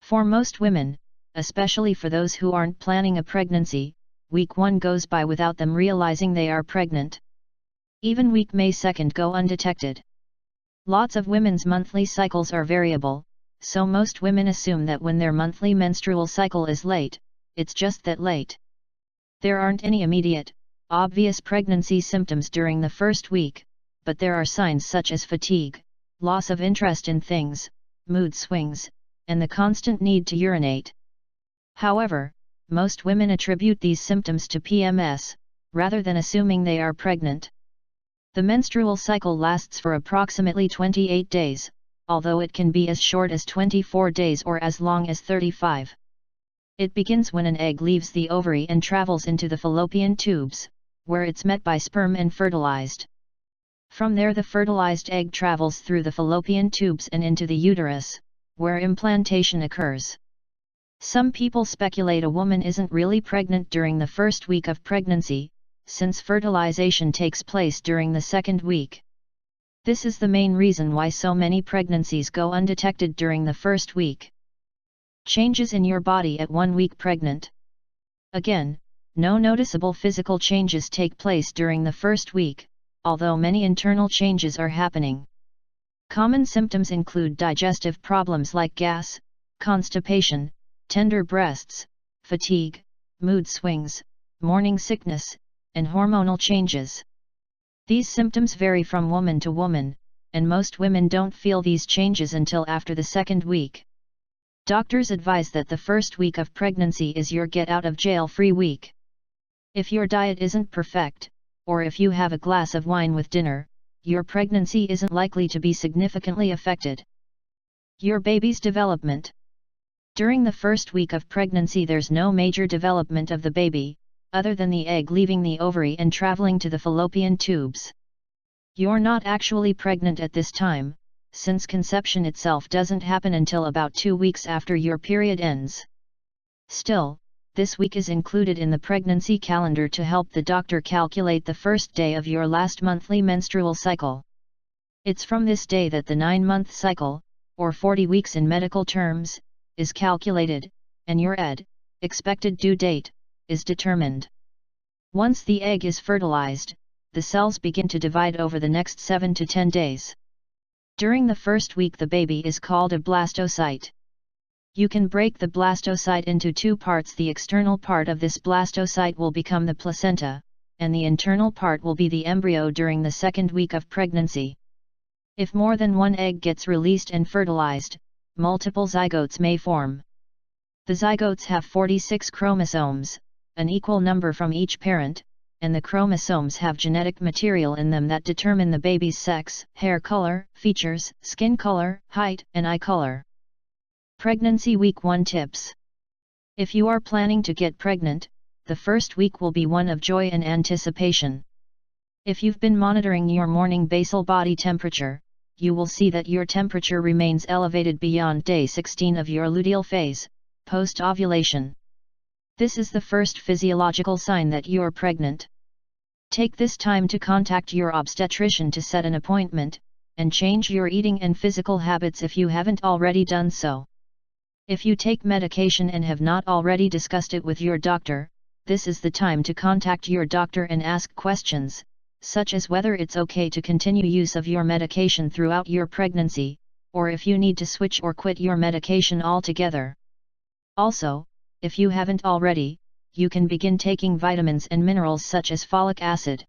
For most women, especially for those who aren't planning a pregnancy, week 1 goes by without them realizing they are pregnant. Even week May 2nd go undetected. Lots of women's monthly cycles are variable, so most women assume that when their monthly menstrual cycle is late, it's just that late. There aren't any immediate, obvious pregnancy symptoms during the first week, but there are signs such as fatigue, loss of interest in things, mood swings, and the constant need to urinate. However, most women attribute these symptoms to PMS, rather than assuming they are pregnant. The menstrual cycle lasts for approximately 28 days, although it can be as short as 24 days or as long as 35. It begins when an egg leaves the ovary and travels into the fallopian tubes, where it's met by sperm and fertilized. From there the fertilized egg travels through the fallopian tubes and into the uterus, where implantation occurs. Some people speculate a woman isn't really pregnant during the first week of pregnancy, since fertilization takes place during the second week. This is the main reason why so many pregnancies go undetected during the first week. Changes in your body at 1 week pregnant. Again, no noticeable physical changes take place during the first week, although many internal changes are happening. Common symptoms include digestive problems like gas, constipation, tender breasts, fatigue, mood swings, morning sickness, and hormonal changes. These symptoms vary from woman to woman, and most women don't feel these changes until after the second week. Doctors advise that the first week of pregnancy is your get-out-of-jail-free week. If your diet isn't perfect, or if you have a glass of wine with dinner, your pregnancy isn't likely to be significantly affected. Your baby's development. During the first week of pregnancy there's no major development of the baby, other than the egg leaving the ovary and traveling to the fallopian tubes. You're not actually pregnant at this time, since conception itself doesn't happen until about 2 weeks after your period ends. Still, this week is included in the pregnancy calendar to help the doctor calculate the first day of your last monthly menstrual cycle. It's from this day that the 9-month cycle, or 40 weeks in medical terms, is calculated, and your expected due date, is determined. Once the egg is fertilized, the cells begin to divide over the next 7 to 10 days. During the first week the baby is called a blastocyte. You can break the blastocyte into 2 parts. The external part of this blastocyte will become the placenta, and the internal part will be the embryo during the second week of pregnancy. If more than one egg gets released and fertilized, multiple zygotes may form. The zygotes have 46 chromosomes, an equal number from each parent, and the chromosomes have genetic material in them that determine the baby's sex, hair color, features, skin color, height, and eye color. Pregnancy Week 1 Tips. If you are planning to get pregnant, the first week will be one of joy and anticipation. If you've been monitoring your morning basal body temperature, you will see that your temperature remains elevated beyond day 16 of your luteal phase, post-ovulation. This is the first physiological sign that you're pregnant. Take this time to contact your obstetrician to set an appointment, and change your eating and physical habits if you haven't already done so. If you take medication and have not already discussed it with your doctor, this is the time to contact your doctor and ask questions, such as whether it's okay to continue use of your medication throughout your pregnancy, or if you need to switch or quit your medication altogether. Also, if you haven't already, you can begin taking vitamins and minerals such as folic acid.